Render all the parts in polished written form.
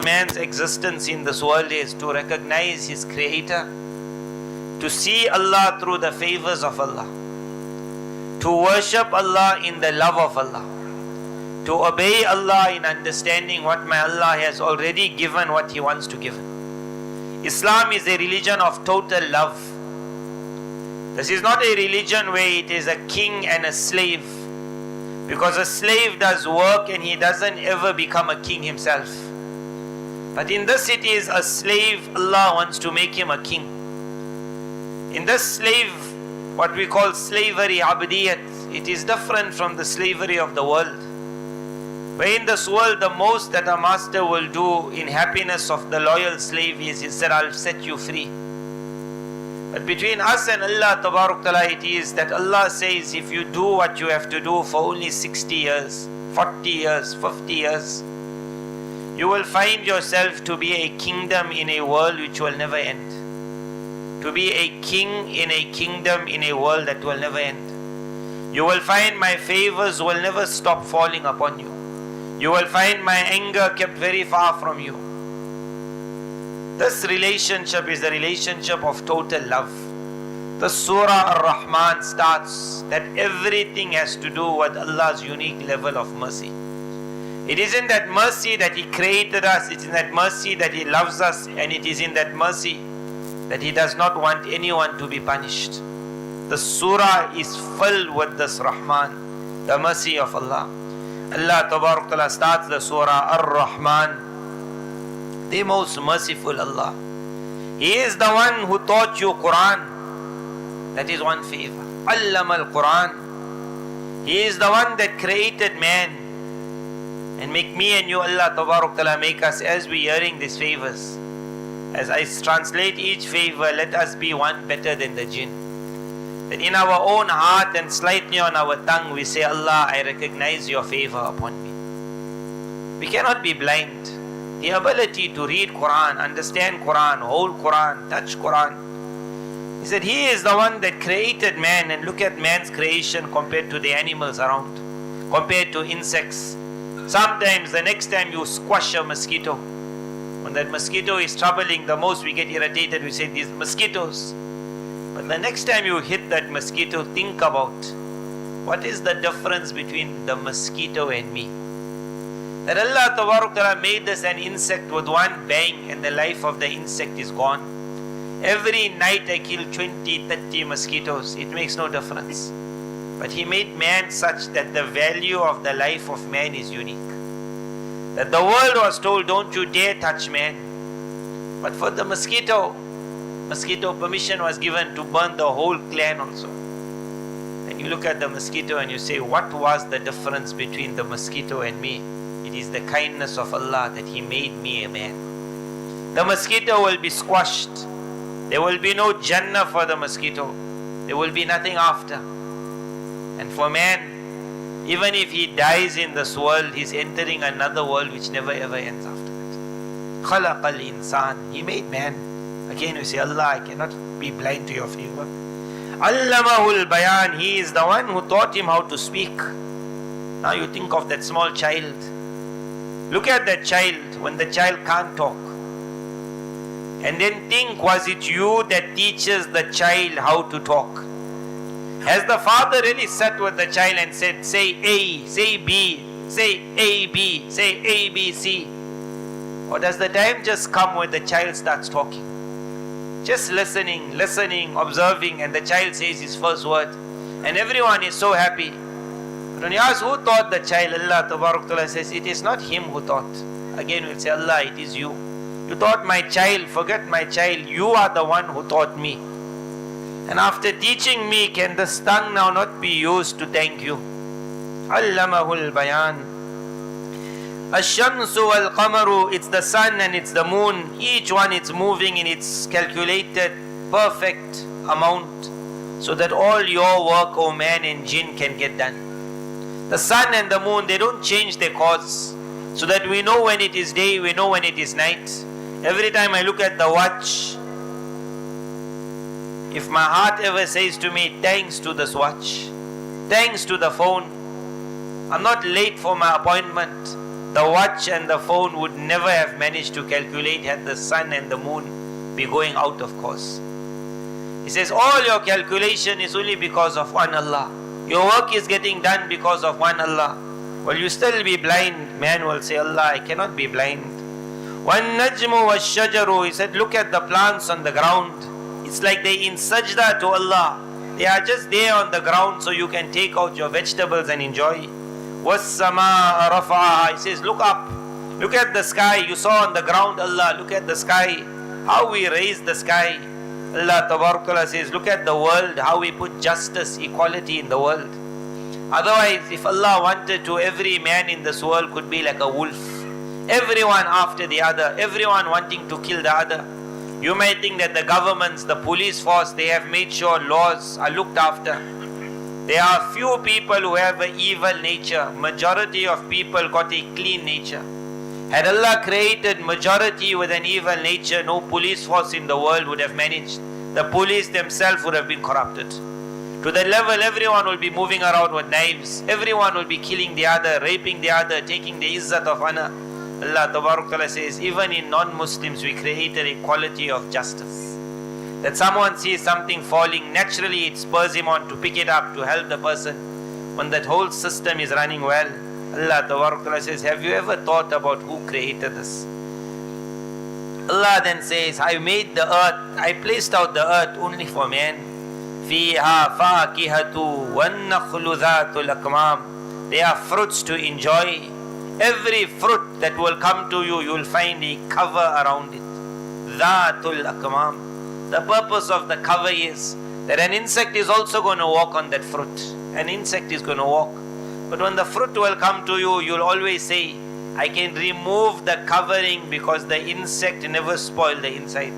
man's existence in this world is to recognize his creator, to see Allah through the favors of Allah, to worship Allah in the love of Allah, to obey Allah in understanding what my Allah has already given, what He wants to give. Islam is a religion of total love. This is not a religion where it is a king and a slave, because a slave does work and he doesn't ever become a king himself. But in this it is a slave, Allah wants to make him a king. In this slave, what we call slavery, abdiyat, it is different from the slavery of the world. Where in this world, the most that a master will do in happiness of the loyal slave is, he said, I'll set you free. But between us and Allah Tabarak Ta'ala, it is that Allah says, if you do what you have to do for only 60 years, 40 years, 50 years, you will find yourself to be a kingdom in a world which will never end. To be a king in a kingdom in a world that will never end. You will find my favors will never stop falling upon you. You will find my anger kept very far from you. This relationship is the relationship of total love. The Surah Ar-Rahman starts that everything has to do with Allah's unique level of mercy. It is in that mercy that He created us, it is in that mercy that He loves us, and it is in that mercy that He does not want anyone to be punished. The surah is filled with this Rahman, the mercy of Allah. Allah Tabarak Ta'ala starts the surah Ar-Rahman, the most merciful Allah. He is the one who taught you Quran. That is one favor. Allama al-Quran. He is the one that created man. And make me and you, Allah Tabarak Ta'ala, make us, as we hearing these favors, as I translate each favor, let us be one better than the jinn. That in our own heart and slightly on our tongue we say, Allah, I recognize your favor upon me. We cannot be blind. The ability to read Quran, understand Quran, hold Quran, touch Quran. He said He is the one that created man, and look at man's creation compared to the animals around, compared to insects. Sometimes the next time you squash a mosquito, when that mosquito is troubling the most, we get irritated, we say these mosquitoes. But the next time you hit that mosquito, think about what is the difference between the mosquito and me. That Allah Tabarak Ta'ala made this an insect with one bang and the life of the insect is gone. Every night I kill 20, 30 mosquitoes. It makes no difference. But He made man such that the value of the life of man is unique. That the world was told, don't you dare touch man. But for the mosquito permission was given to burn the whole clan also. And you look at the mosquito and you say, what was the difference between the mosquito and me? It is the kindness of Allah that He made me a man. The mosquito will be squashed. There will be no Jannah for the mosquito. There will be nothing after. And for man, even if he dies in this world, he's entering another world which never ever ends after that. خَلَقَ الْإِنسَانِ. He made man. Again we say, Allah, I cannot be blind to your favor. Allamahu al-Bayan. He is the one who taught him how to speak. Now you think of that small child. Look at that child when the child can't talk. And then think, was it you that teaches the child how to talk? Has the father really sat with the child and said, say A, say B, say A, B, say A, B, C? Or does the time just come when the child starts talking? Just listening, observing, and the child says his first word. And everyone is so happy. But when you ask who taught the child, Allah Tabarak Ta'ala says, it is not him who taught. Again we'll say, Allah, it is you. You taught my child, forget my child, you are the one who taught me. And after teaching me, can this tongue now not be used to thank you? Allamahul Bayan. Ash-Shamsu wal-Qamaru, it's the sun and it's the moon. Each one is moving in its calculated, perfect amount, so that all your work, O man and jinn, can get done. The sun and the moon, they don't change their course, so that we know when it is day, we know when it is night. Every time I look at the watch, if my heart ever says to me, thanks to this watch, thanks to the phone, I'm not late for my appointment, the watch and the phone would never have managed to calculate had the sun and the moon be going out of course. He says, all your calculation is only because of one Allah. Your work is getting done because of one Allah. Will you still be blind? Man will say, Allah, I cannot be blind. وَالنَّجْمُ وَالشَّجَرُ, he said, look at the plants on the ground. It's like they in sajda to Allah. They are just there on the ground so you can take out your vegetables and enjoy. وَالسَّمَاءَ رَفَعَهَا, he says, look up. Look at the sky. You saw on the ground, Allah, look at the sky. How we raise the sky. Allah Tabarakala says, look at the world, how we put justice, equality in the world. Otherwise, if Allah wanted to, every man in this world could be like a wolf. Everyone after the other, everyone wanting to kill the other. You may think that the governments, the police force, they have made sure laws are looked after. There are few people who have an evil nature. Majority of people got a clean nature. Had Allah created majority with an evil nature, no police force in the world would have managed. The police themselves would have been corrupted. To the level everyone will be moving around with knives. Everyone will be killing the other, raping the other, taking the izzat of honor. Allah Ta'ala says, even in non-Muslims we created a quality of justice. That someone sees something falling, naturally it spurs him on to pick it up, to help the person. When that whole system is running well, Allah Ta'ala says, have you ever thought about who created this? Allah then says, I made the earth, I placed out the earth only for man. فِيهَا فَاكِهَةُ وَالنَّخْلُ ذَاتُ الْأَكْمَامِ. There are fruits to enjoy. Every fruit that will come to you, you will find a cover around it. ذَاتُ الْأَكْمَامِ. The purpose of the cover is that an insect is also going to walk on that fruit. An insect is going to walk. But when the fruit will come to you, you'll always say, I can remove the covering because the insect never spoiled the inside.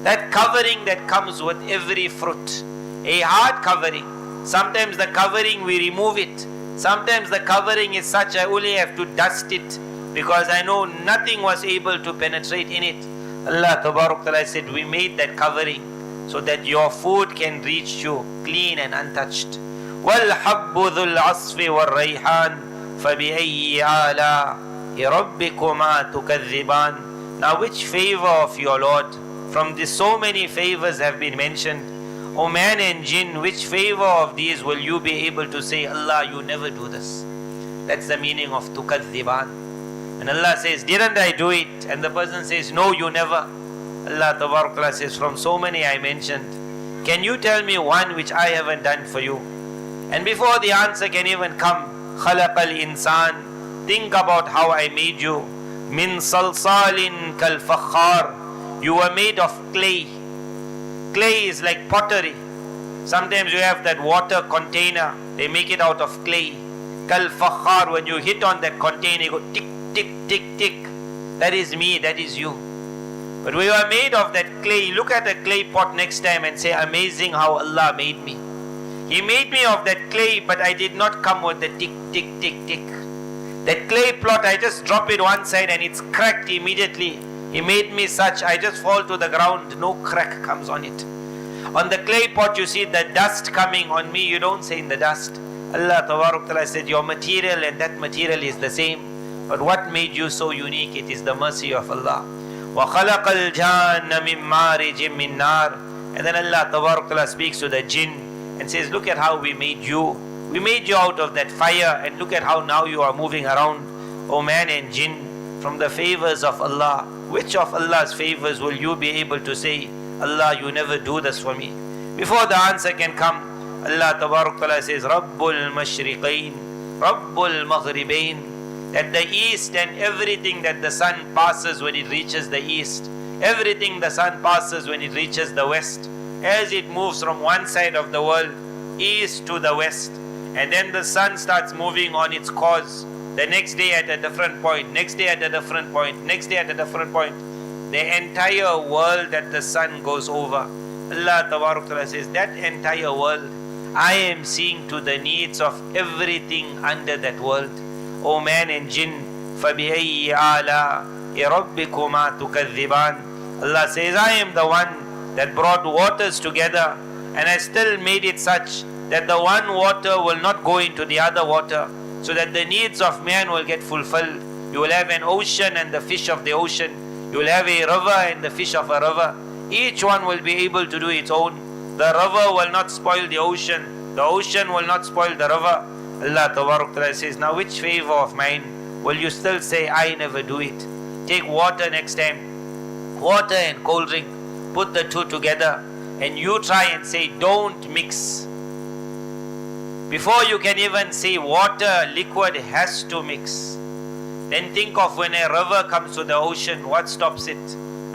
That covering that comes with every fruit, a hard covering. Sometimes the covering we remove it. Sometimes the covering is such I only have to dust it because I know nothing was able to penetrate in it. Allah Ta'ala said, we made that covering so that your food can reach you clean and untouched. وَالْحَبُّ ذُو الْعَصْفِ وَالرَّيْحَانِ فَبِأَيِّ آلَاءِ رَبِّكُمَا تُكَذِّبَانِ. Now which favor of your Lord? From this so many favors have been mentioned. O man and jinn, which favor of these will you be able to say, Allah, you never do this? That's the meaning of tukadhiban. And Allah says, didn't I do it? And the person says, no, you never. Allah Ta'ala says, from so many I mentioned, can you tell me one which I haven't done for you? And before the answer can even come, خَلَقَ الْإِنسَانِ, think about how I made you. مِن صَلْصَالٍ كَالْفَخَّارِ, you were made of clay. Clay is like pottery. Sometimes you have that water container, they make it out of clay. Kal-fakhar, when you hit on that container, you go tick, tick, tick, tick. That is me, that is you. But we were made of that clay. Look at a clay pot next time and say, amazing how Allah made me. He made me of that clay, but I did not come with the tick, tick, tick, tick. That clay pot, I just drop it one side and it's cracked immediately. He made me such, I just fall to the ground, no crack comes on it. On the clay pot you see the dust coming. On me you don't say in the dust. Allah Ta'ala said, your material and that material is the same. But what made you so unique? It is the mercy of Allah. وَخَلَقَ الْجَانَّ مِن مَّارِجٍ مِّن نَارٍ. And then Allah Ta'ala speaks to the jinn and says, look at how we made you. We made you out of that fire, and look at how now you are moving around. O man and jinn, from the favors of Allah, which of Allah's favors will you be able to say, Allah, you never do this for me? Before the answer can come, Allah Ta'ala says, Rabbul Mashriqain, Rabbul Maghribain, that the east and everything that the sun passes when it reaches the east, everything the sun passes when it reaches the west, as it moves from one side of the world, east to the west, and then the sun starts moving on its course, the next day at a different point, next day at a different point, next day at a different point, the entire world that the sun goes over, Allah Ta'ala says, that entire world, I am seeing to the needs of everything under that world. O man and jinn, فَبِأَيِّ آلَاءِ رَبِّكُمَا تُكَذِّبَانِ. Allah says, I am the one that brought waters together, and I still made it such that the one water will not go into the other water, so that the needs of man will get fulfilled. You will have an ocean and the fish of the ocean. You will have a river and the fish of a river. Each one will be able to do its own. The river will not spoil the ocean. The ocean will not spoil the river. Allah Ta'ala says, now which favor of mine will you still say, I never do it? Take water next time. Water and cold drink. Put the two together. And you try and say, don't mix. Before you can even say water, liquid has to mix. Then think of when a river comes to the ocean, what stops it?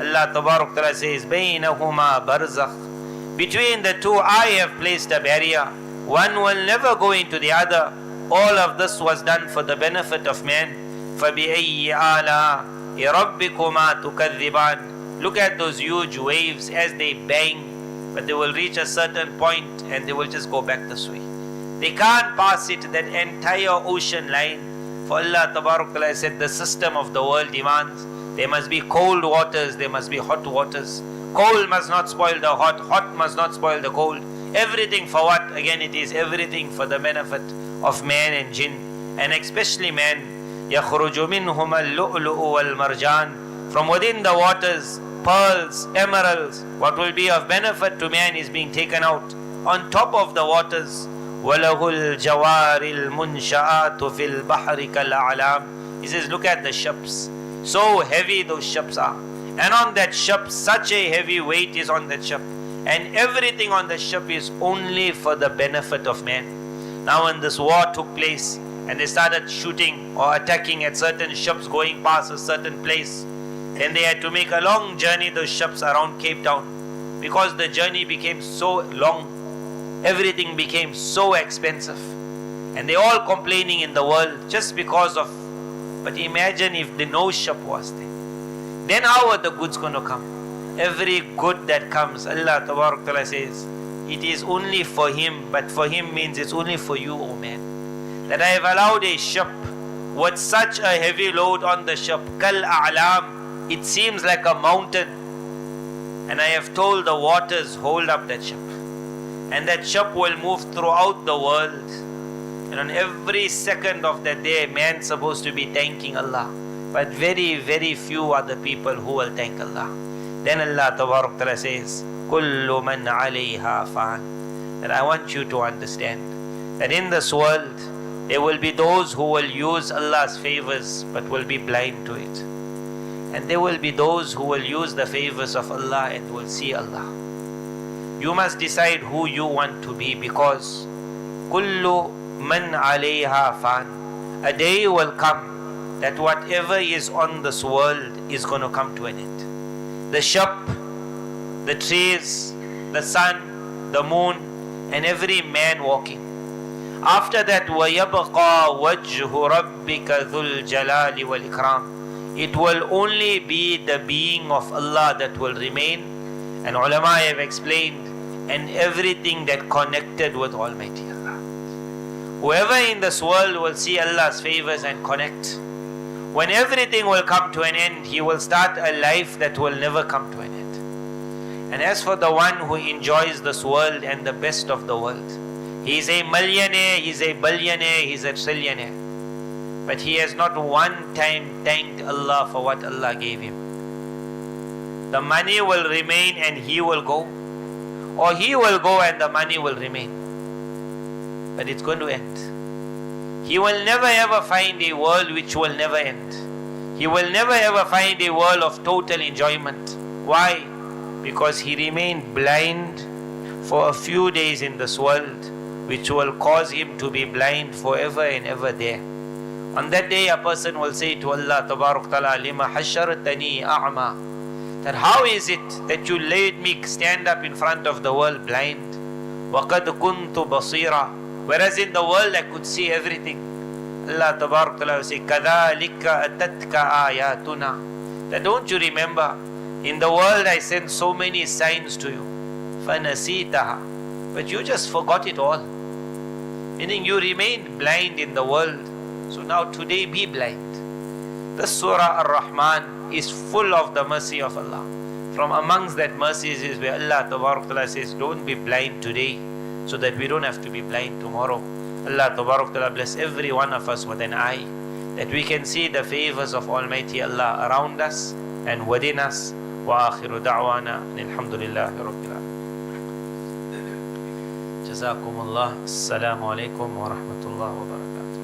Allah Ta'ala says, بَيْنَهُمَا بَرْزَخْ. Between the two I have placed a barrier. One will never go into the other. All of this was done for the benefit of man. فَبِأَيِّ آلَاءِ رَبِّكُمَا تُكَذِّبَانِ. Look at those huge waves as they bang, but they will reach a certain point and they will just go back this way. They can't pass it, that entire ocean line. For Allah Ta'ala said the system of the world demands there must be cold waters, there must be hot waters. Cold must not spoil the hot, hot must not spoil the cold. Everything for what? Again, it is everything for the benefit of man and jinn, and especially man. يَخْرُجُ مِنْهُمَا اللُّؤْلُؤُ وَالْمَرْجَانِ. From within the waters, pearls, emeralds, what will be of benefit to man is being taken out. On top of the waters, وَلَهُ الْجَوَارِ الْمُنْشَآتُ فِي الْبَحْرِ كَالْأَعْلَامِ. He says, look at the ships. So heavy those ships are. And on that ship, such a heavy weight is on that ship. And everything on the ship is only for the benefit of man. Now when this war took place, and they started shooting or attacking at certain ships going past a certain place, then they had to make a long journey, those ships, around Cape Town. Because the journey became so long, everything became so expensive. And they all complaining in the world just because of. But imagine if the no ship was there. Then how are the goods going to come? Every good that comes, Allah Ta'ala says, it is only for him, but for him means it's only for you, O man. That I have allowed a ship with such a heavy load on the ship, Kal A'lam, it seems like a mountain. And I have told the waters, hold up that ship. And that ship will move throughout the world. And on every second of that day, man's supposed to be thanking Allah. But very, very few are the people who will thank Allah. Then Allah Ta'ala says, Kullu man alayha fan. That I want you to understand that in this world, there will be those who will use Allah's favors but will be blind to it. And there will be those who will use the favors of Allah and will see Allah. You must decide who you want to be, because Kullu man alayha fan. A day will come that whatever is on this world is going to come to an end. The ship, the trees, the sun, the moon, and every man walking. After that, وَيَبْقَى وَجْهُ رَبِّكَ ذُو الْجَلَالِ وَالْإِكْرَامِ. It will only be the being of Allah that will remain. And ulama have explained, and everything that connected with Almighty Allah. Whoever in this world will see Allah's favors and connect, when everything will come to an end, he will start a life that will never come to an end. And as for the one who enjoys this world and the best of the world, he is a millionaire, he is a billionaire, he is a trillionaire. But he has not one time thanked Allah for what Allah gave him. The money will remain and he will go. Or he will go and the money will remain. But it's going to end. He will never ever find a world which will never end. He will never ever find a world of total enjoyment. Why? Because he remained blind for a few days in this world, which will cause him to be blind forever and ever there. On that day, a person will say to Allah Ta'ala, Lima hashartani a'ma. That how is it that you made me stand up in front of the world blind? وَقَدْ كُنْتُ بَصِيرًا. Whereas in the world I could see everything. Allah Ta'ala will say, كَذَلِكَ أَتَتْكَ آيَاتُنَا. That don't you remember? In the world I sent so many signs to you. فَنَسِيتَهَا. But you just forgot it all. Meaning you remained blind in the world. So now today be blind. The Surah Ar-Rahman is full of the mercy of Allah. From amongst that mercies is where Allah Ta'ala says, don't be blind today, so that we don't have to be blind tomorrow. Allah Ta'ala bless every one of us with an eye, that we can see the favors of Almighty Allah around us and within us. وآخر دعوانا الحمد لله رب العالمين. جزاكم الله. السلام عليكم ورحمة الله وبركاته.